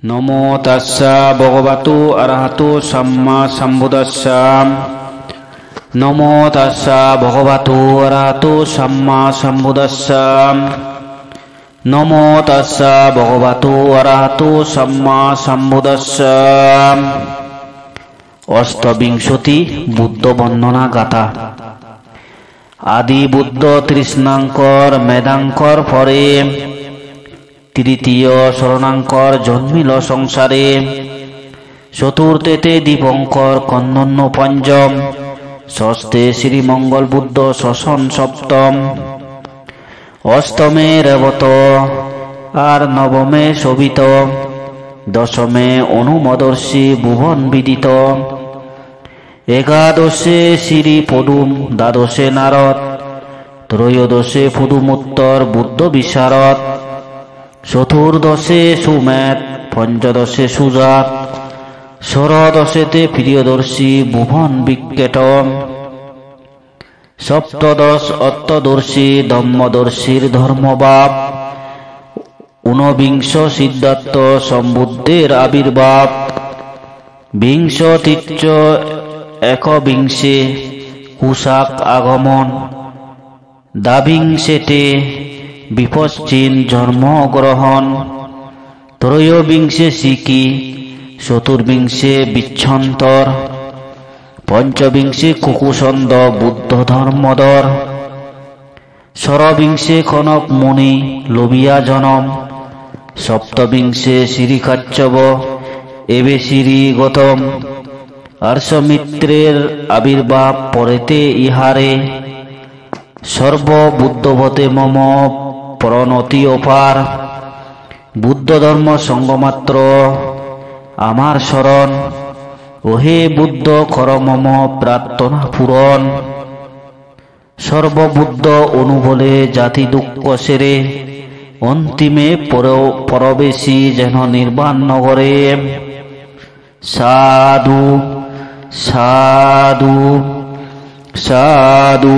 নমো তাস্সা ভগবতু অরহতু সাম্মা সম্বুদ্ধাস্সা। নমো তাস্সা ভগবতু অরহতু সাম্মা সম্বুদ্ধাস্সা। নমো তাস্সা ভগবতু অরহতু সাম্মা সম্বুদ্ধাস্সা। অষ্টবিংশতি বুদ্ধ বন্দনা গাথা। আদি বুদ্ধ তৃষ্ণাঙ্কর মেধাঙ্কর পরে তৃতীয় শরণাঙ্কর জন্মিল সংসারে। চতুর্থেতে দীপঙ্কর কন্দন্য পঞ্চম। ষষ্ঠে শ্রীমঙ্গল বুদ্ধ শোষণ সপ্তম। অষ্টমে রেবত আর নবমে শোভিত। দশমে অনুমদর্শী ভুবন বিদিত। একাদশে শ্রী পদুম দ্বাদশে নারদ। ত্রয়োদশে পদুমোত্তর বুদ্ধ বিশারদ। চতুর্দশে সুমেধ পঞ্চদশে সুজাত। ষোড়দশেতে প্রিয়দর্শী ভুবন বিক্রেত। সপ্তদশ অত্তদর্শী ধম্মদর্শীর ধর্মভাব। ঊনবিংশ সিদ্ধার্থ সম্বুদ্ধের আবির্ভাব। বিংশতিচ্চ একবিংশে কুশাক আগমন। দ্বাবিংশেতে বিপশ্চিন জন্মগ্রহণ। ত্রয়োবিংশে সিকি। চতুর্বিংশে বিচ্ছন্তর। পঞ্চবিংশে কুকুসন্দ বুদ্ধ ধর্মদর। ষড়বিংশে কনক মুনি লোভিয়া জনম। সপ্তবিংশে শ্রীকাচ্যব এবে শ্রী গৌতম। হর্ষমিত্রের আবির্ভাব পরেতে ইহারে। সর্ববুদ্ধবতে মম প্রণতি অপার। বুদ্ধ ধর্ম সঙ্গমাত্র আমার শরণ। ওহে বুদ্ধ কর মম প্রার্থনা পূরণ। সর্ববুদ্ধ অনুবলে জাতি দুঃখ সেরে। অন্তিমে পরবেশী যেন নির্বাণ নগরে। সাধু সাধু সাধু।